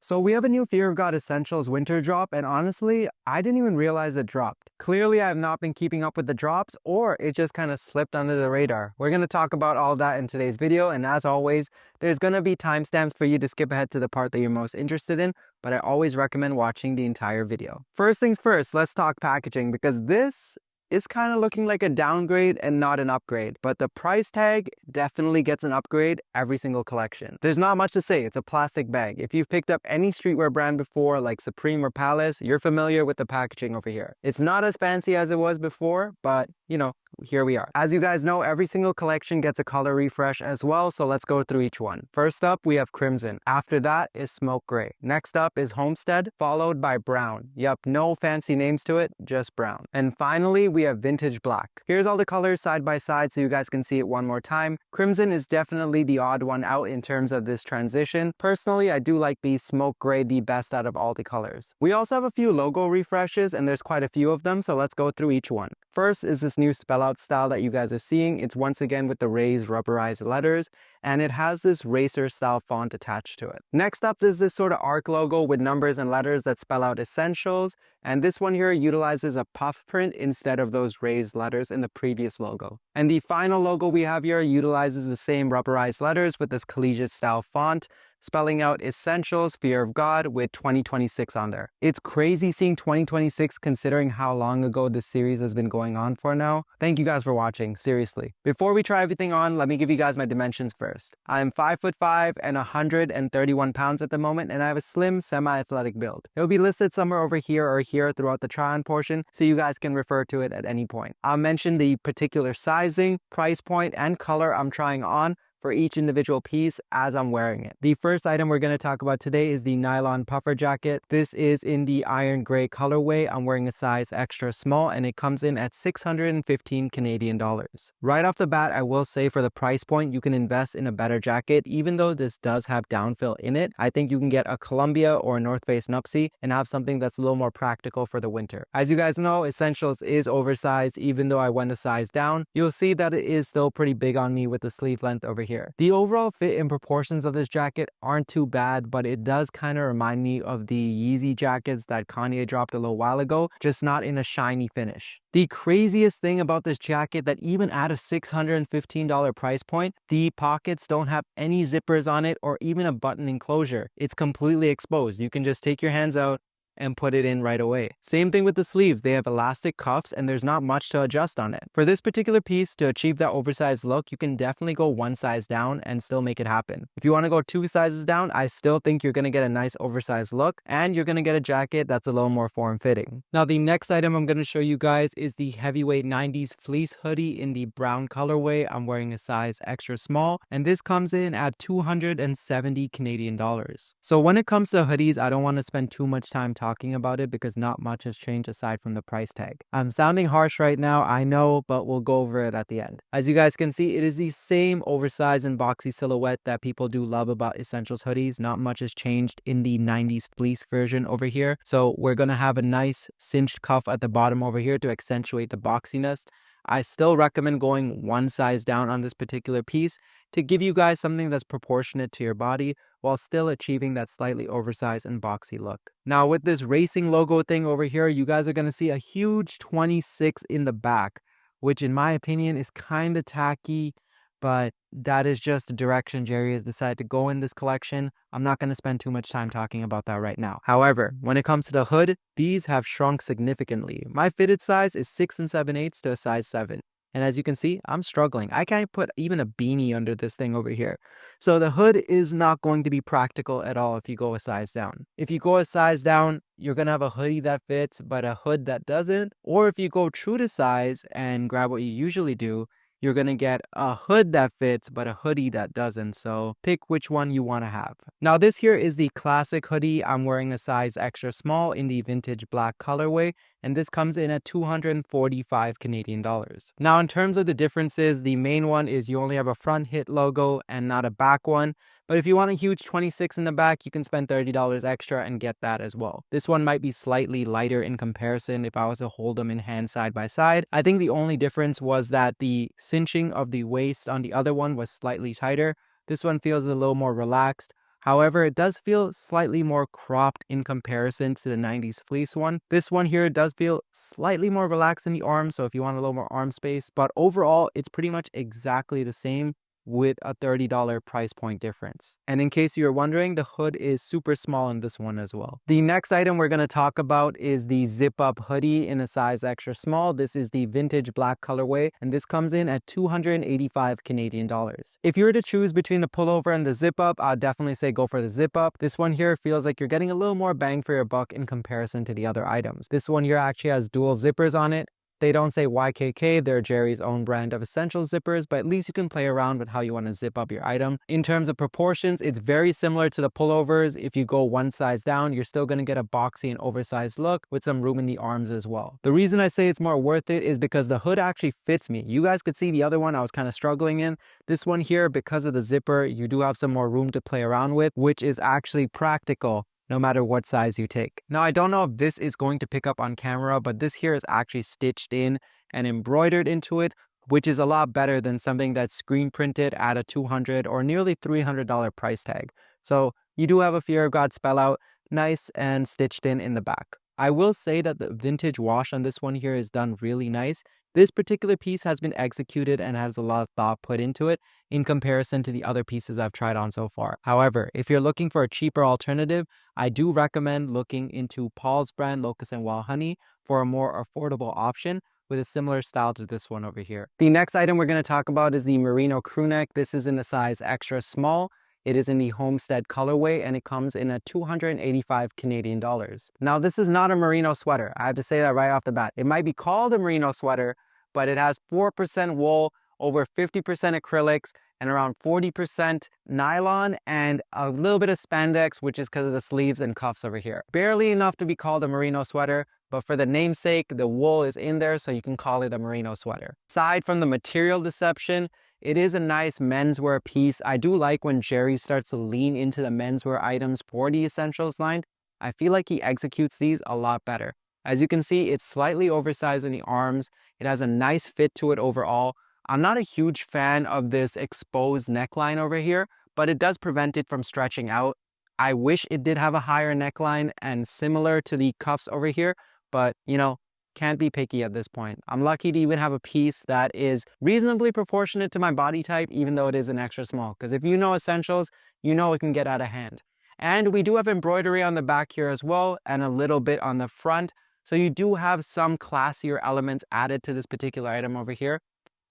So we have a new Fear of God Essentials winter drop, and honestly, I didn't even realize it dropped. Clearly, I have not been keeping up with the drops, or it just kind of slipped under the radar. We're going to talk about all that in today's video, and as always, there's going to be timestamps for you to skip ahead to the part that you're most interested in, but I always recommend watching the entire video. First things first, let's talk packaging, because this is kind of looking like a downgrade and not an upgrade, but the price tag definitely gets an upgrade every single collection. There's not much to say, it's a plastic bag. If you've picked up any streetwear brand before like Supreme or Palace, you're familiar with the packaging over here. It's not as fancy as it was before, but you know, here we are. As you guys know, every single collection gets a color refresh as well, so let's go through each one. First up, we have Crimson. After that is Smoke Gray. Next up is Homestead, followed by Brown. Yep, no fancy names to it, just brown. And finally, we have Vintage Black. Here's all the colors side by side so you guys can see it one more time. Crimson is definitely the odd one out in terms of this transition. Personally, I do like the Smoke Gray the best out of all the colors. We also have a few logo refreshes, and there's quite a few of them, so let's go through each one. First is this new spell out style that you guys are seeing. It's once again with the raised rubberized letters, and it has this racer style font attached to it. Next up is this sort of arc logo with numbers and letters that spell out essentials, and this one here utilizes a puff print instead of those raised letters in the previous logo. And the final logo we have here utilizes the same rubberized letters with this collegiate style font, spelling out Essentials Fear of God with 2026 on there. It's crazy seeing 2026 considering how long ago this series has been going on for now. Thank you guys for watching, seriously. Before we try everything on, let me give you guys my dimensions first. I'm 5'5" and 131 pounds at the moment, and I have a slim semi-athletic build. It'll be listed somewhere over here or here throughout the try-on portion, so you guys can refer to it at any point. I'll mention the particular sizing, price point, and color I'm trying on for each individual piece as I'm wearing it. The first item we're going to talk about today is the nylon puffer jacket. This is in the iron gray colorway. I'm wearing a size extra small, and it comes in at 615 Canadian dollars. Right off the bat, I will say for the price point, you can invest in a better jacket. Even though this does have downfill in it, I think you can get a Columbia or a North Face Nuptse and have something that's a little more practical for the winter. As you guys know, Essentials is oversized. Even though I went a size down, you'll see that it is still pretty big on me with the sleeve length over here. The overall fit and proportions of this jacket aren't too bad, but it does kind of remind me of the Yeezy jackets that Kanye dropped a little while ago, just not in a shiny finish. The craziest thing about this jacket that even at a $615 price point, the pockets don't have any zippers on it or even a button enclosure. It's completely exposed. You can just take your hands out and put it in right away. Same thing with the sleeves. They have elastic cuffs and there's not much to adjust on it. For this particular piece, to achieve that oversized look, you can definitely go one size down and still make it happen. If you want to go two sizes down, I still think you're going to get a nice oversized look, and you're going to get a jacket that's a little more form-fitting. Now, the next item I'm going to show you guys is the Heavyweight 90s fleece hoodie in the brown colorway. I'm wearing a size extra small, and this comes in at 270 Canadian dollars. So when it comes to hoodies, I don't want to spend too much time talking about it because not much has changed aside from the price tag. I'm sounding harsh right now, I know, but we'll go over it at the end. As you guys can see, it is the same oversized and boxy silhouette that people do love about Essentials hoodies. Not much has changed in the 90s fleece version over here. So we're gonna have a nice cinched cuff at the bottom over here to accentuate the boxiness. I still recommend going one size down on this particular piece to give you guys something that's proportionate to your body while still achieving that slightly oversized and boxy look. Now with this racing logo thing over here, you guys are going to see a huge 26 in the back, which in my opinion is kind of tacky, but that is just the direction Jerry has decided to go in this collection. I'm not going to spend too much time talking about that right now. However, when it comes to the hood, these have shrunk significantly. My fitted size is 6 7/8 to a size 7. And as you can see, I'm struggling. I can't put even a beanie under this thing over here. So the hood is not going to be practical at all if you go a size down. If you go a size down, you're going to have a hoodie that fits, but a hood that doesn't. Or if you go true to size and grab what you usually do, you're going to get a hood that fits, but a hoodie that doesn't. So pick which one you want to have. Now this here is the classic hoodie. I'm wearing a size extra small in the vintage black colorway, and this comes in at 245 Canadian dollars. Now in terms of the differences, the main one is you only have a front hit logo and not a back one. But if you want a huge 26 in the back, you can spend $30 extra and get that as well. This one might be slightly lighter in comparison if I was to hold them in hand side by side. I think the only difference was that the cinching of the waist on the other one was slightly tighter. This one feels a little more relaxed. However, it does feel slightly more cropped in comparison to the 90s fleece one. This one here does feel slightly more relaxed in the arm, so if you want a little more arm space, but overall, it's pretty much exactly the same with a $30 price point difference. And in case you're wondering, the hood is super small in this one as well. The next item we're going to talk about is the zip up hoodie in a size extra small. This is the vintage black colorway, and this comes in at 285 Canadian dollars. If you were to choose between the pullover and the zip up, I'd definitely say go for the zip up. This one here feels like you're getting a little more bang for your buck in comparison to the other items. This one here actually has dual zippers on it. They don't say YKK, they're Jerry's own brand of essential zippers, but at least you can play around with how you want to zip up your item. In terms of proportions, it's very similar to the pullovers. If you go one size down, you're still going to get a boxy and oversized look with some room in the arms as well. The reason I say it's more worth it is because the hood actually fits me. You guys could see the other one I was kind of struggling in. This one here, because of the zipper, you do have some more room to play around with, which is actually practical no matter what size you take. Now, I don't know if this is going to pick up on camera, but this here is actually stitched in and embroidered into it, which is a lot better than something that's screen printed at a $200 or nearly $300 price tag. So you do have a Fear of God spell out, nice and stitched in the back. I will say that the vintage wash on this one here is done really nice. This particular piece has been executed and has a lot of thought put into it in comparison to the other pieces I've tried on so far. However, if you're looking for a cheaper alternative, I do recommend looking into Paul's brand Locust&WildHoney for a more affordable option with a similar style to this one over here. The next item we're going to talk about is the Merino crewneck. This is in a size extra small. It is in the Homestead colorway and it comes in at 285 Canadian dollars. Now, this is not a merino sweater. I have to say that right off the bat. It might be called a merino sweater, but it has 4% wool, over 50% acrylics, and around 40% nylon and a little bit of spandex, which is because of the sleeves and cuffs over here. Barely enough to be called a merino sweater, but for the namesake, the wool is in there, so you can call it a merino sweater. Aside from the material deception, it is a nice menswear piece. I do like when Jerry starts to lean into the menswear items for the essentials line. I feel like he executes these a lot better. As you can see, it's slightly oversized in the arms. It has a nice fit to it overall. I'm not a huge fan of this exposed neckline over here, but it does prevent it from stretching out. I wish it did have a higher neckline and similar to the cuffs over here, but you know, can't be picky at this point. I'm lucky to even have a piece that is reasonably proportionate to my body type, even though it is an extra small. Because if you know essentials, you know it can get out of hand. And we do have embroidery on the back here as well, and a little bit on the front. So you do have some classier elements added to this particular item over here.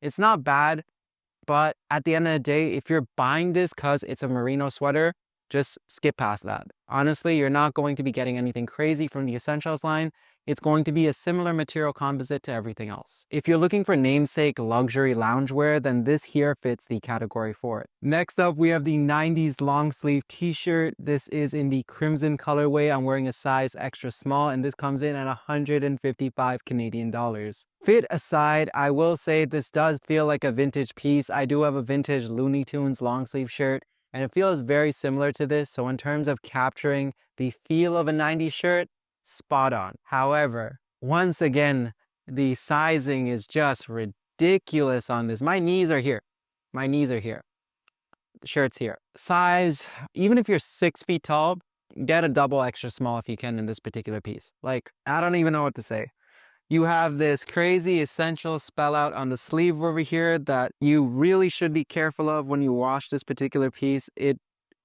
It's not bad, but at the end of the day, if you're buying this because it's a merino sweater, just skip past that. Honestly, you're not going to be getting anything crazy from the essentials line. It's going to be a similar material composite to everything else. If you're looking for namesake luxury loungewear, then this here fits the category for it. Next up, we have the 90s long sleeve t-shirt. This is in the crimson colorway. I'm wearing a size extra small, and this comes in at 155 Canadian dollars. Fit aside, I will say this does feel like a vintage piece. I do have a vintage Looney Tunes long sleeve shirt, and it feels very similar to this. So in terms of capturing the feel of a 90s shirt, spot on. However, once again, the sizing is just ridiculous on this. My knees are here. My knees are here. The shirt's here. Size, even if you're 6 feet tall, get a double extra small if you can in this particular piece. Like, I don't even know what to say. You have this crazy essential spell out on the sleeve over here that you really should be careful of when you wash this particular piece. It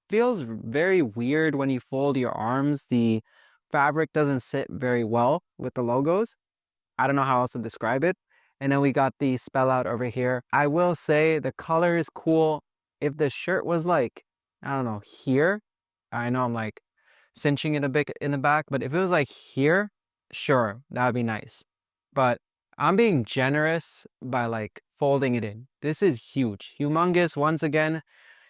feels very weird when you fold your arms. The fabric doesn't sit very well with the logos. I don't know how else to describe it. And then we got the spell out over here. I will say the color is cool. If the shirt was like, I don't know, here, I know I'm like cinching it a bit in the back, but if it was like here, sure, that would be nice. But I'm being generous by like folding it in. This is huge, humongous. Once again,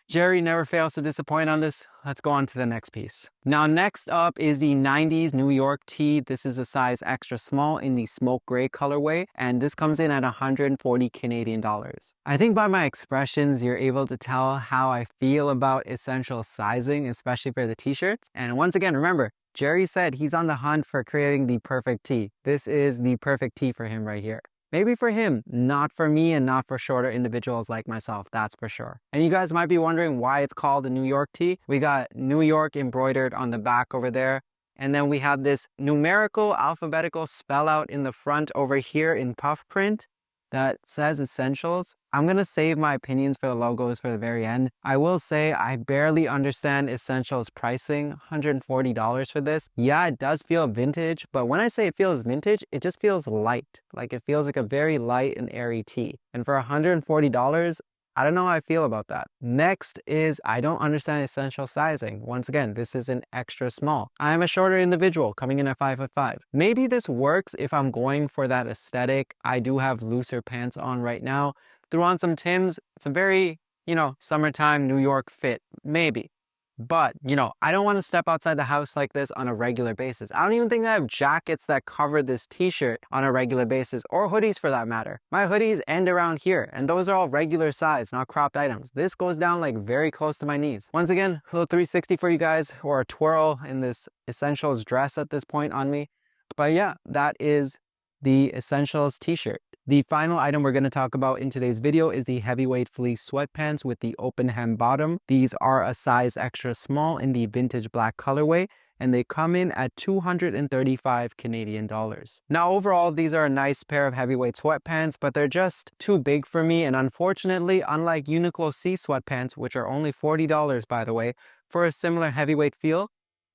Jerry never fails to disappoint on this. Let's go on to the next piece. Now, next up is the 90s New York tee. This is a size extra small in the smoke gray colorway, and this comes in at 140 Canadian dollars. I think by my expressions, you're able to tell how I feel about essential sizing, especially for the t-shirts. And once again, remember, Jerry said he's on the hunt for creating the perfect tee. This is the perfect tee for him right here. Maybe for him, not for me and not for shorter individuals like myself, that's for sure. And you guys might be wondering why it's called a New York tee. We got New York embroidered on the back over there. And then we have this numerical alphabetical spell out in the front over here in puff print that says Essentials. I'm going to save my opinions for the logos for the very end. I will say I barely understand Essentials pricing, $140 for this. Yeah, it does feel vintage, but when I say it feels vintage, it just feels light. Like it feels like a very light and airy tee. And for $140, I don't know how I feel about that. Next is I don't understand essential sizing. Once again, this is an extra small. I'm a shorter individual coming in at 5'5". Maybe this works if I'm going for that aesthetic. I do have looser pants on right now. Threw on some Timbs. It's a very, summertime New York fit. Maybe. But, I don't want to step outside the house like this on a regular basis. I don't even think I have jackets that cover this t-shirt on a regular basis, or hoodies for that matter. My hoodies end around here, and those are all regular size, not cropped items. This goes down like very close to my knees. Once again, a little 360 for you guys, or a twirl in this Essentials dress at this point on me. But yeah, that is the Essentials t-shirt. The final item we're going to talk about in today's video is the Heavyweight Fleece Sweatpants with the open hem bottom. These are a size extra small in the vintage black colorway, and they come in at 235 Canadian dollars. Now overall, these are a nice pair of heavyweight sweatpants, but they're just too big for me, and unfortunately, unlike Uniqlo C sweatpants, which are only $40 by the way, for a similar heavyweight feel,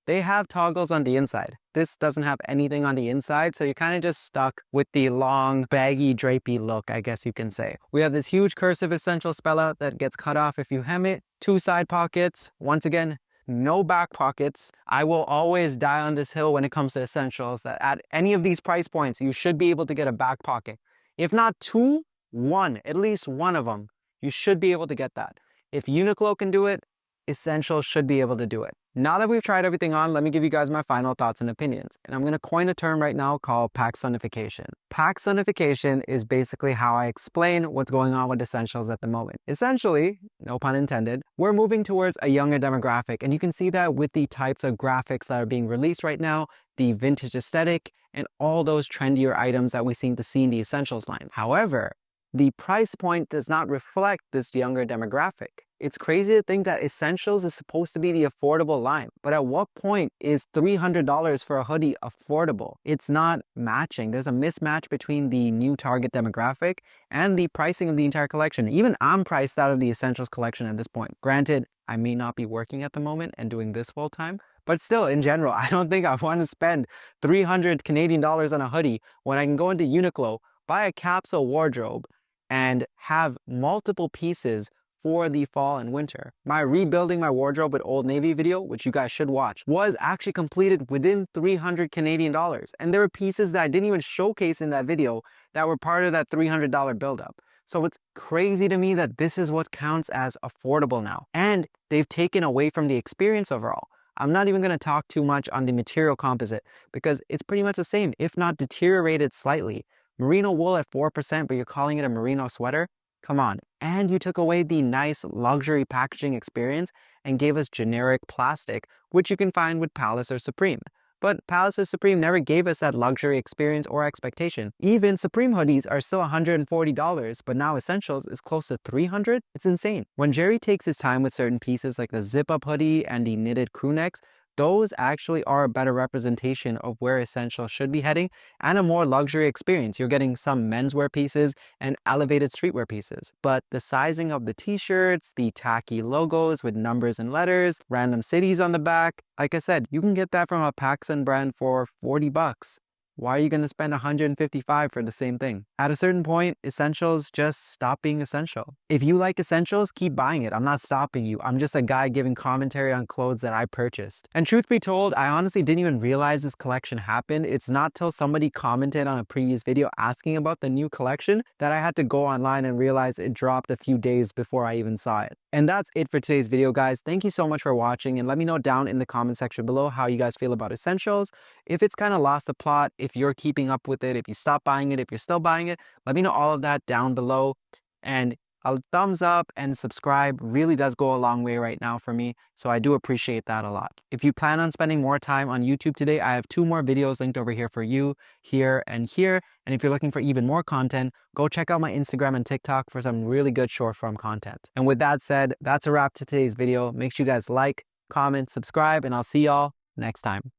they have toggles on the inside. This doesn't have anything on the inside, so you're kind of just stuck with the long, baggy, drapey look, I guess you can say. We have this huge cursive Essential spell out that gets cut off if you hem it. 2 side pockets. Once again, no back pockets. I will always die on this hill when it comes to Essentials, that at any of these price points, you should be able to get a back pocket. If not 2, 1, at least one of them. You should be able to get that. If Uniqlo can do it, Essentials should be able to do it. Now that we've tried everything on, let me give you guys my final thoughts and opinions. And I'm going to coin a term right now called pack sonification. Pack sonification is basically how I explain what's going on with Essentials at the moment. Essentially, no pun intended, we're moving towards a younger demographic. And you can see that with the types of graphics that are being released right now, the vintage aesthetic, and all those trendier items that we seem to see in the Essentials line. However, the price point does not reflect this younger demographic. It's crazy to think that Essentials is supposed to be the affordable line, but at what point is $300 for a hoodie affordable? It's not matching. There's a mismatch between the new target demographic and the pricing of the entire collection. Even I'm priced out of the Essentials collection at this point. Granted, I may not be working at the moment and doing this full time, but still, in general, I don't think I want to spend 300 Canadian dollars on a hoodie when I can go into Uniqlo, buy a capsule wardrobe, and have multiple pieces for the fall and winter. My rebuilding my wardrobe with Old Navy video, which you guys should watch, was actually completed within 300 Canadian dollars. And there were pieces that I didn't even showcase in that video that were part of that $300 buildup. So it's crazy to me that this is what counts as affordable now. And they've taken away from the experience overall. I'm not even going to talk too much on the material composite because it's pretty much the same, if not deteriorated slightly. Merino wool at 4%, but you're calling it a merino sweater? Come on. And you took away the nice luxury packaging experience and gave us generic plastic, which you can find with Palace or Supreme. But Palace or Supreme never gave us that luxury experience or expectation. Even Supreme hoodies are still $140, but now Essentials is close to $300? It's insane. When Jerry takes his time with certain pieces like the zip-up hoodie and the knitted crew necks, those actually are a better representation of where Essentials should be heading and a more luxury experience. You're getting some menswear pieces and elevated streetwear pieces. But the sizing of the t-shirts, the tacky logos with numbers and letters, random cities on the back, like I said, you can get that from a PacSun brand for 40 bucks. Why are you going to spend $155 for the same thing? At a certain point, Essentials just stop being essential. If you like Essentials, keep buying it. I'm not stopping you. I'm just a guy giving commentary on clothes that I purchased. And truth be told, I honestly didn't even realize this collection happened. It's not till somebody commented on a previous video asking about the new collection that I had to go online and realize it dropped a few days before I even saw it. And that's it for today's video, guys. Thank you so much for watching, and let me know down in the comment section below how you guys feel about Essentials. If it's kind of lost the plot, if you're keeping up with it, if you stopped buying it, if you're still buying it, let me know all of that down below. And a thumbs up and subscribe really does go a long way right now for me, so I do appreciate that a lot. If you plan on spending more time on YouTube today, I have 2 more videos linked over here for you, here and here. And if you're looking for even more content, go check out my Instagram and TikTok for some really good short form content. And with that said, that's a wrap to today's video. Make sure you guys like, comment, subscribe, and I'll see y'all next time.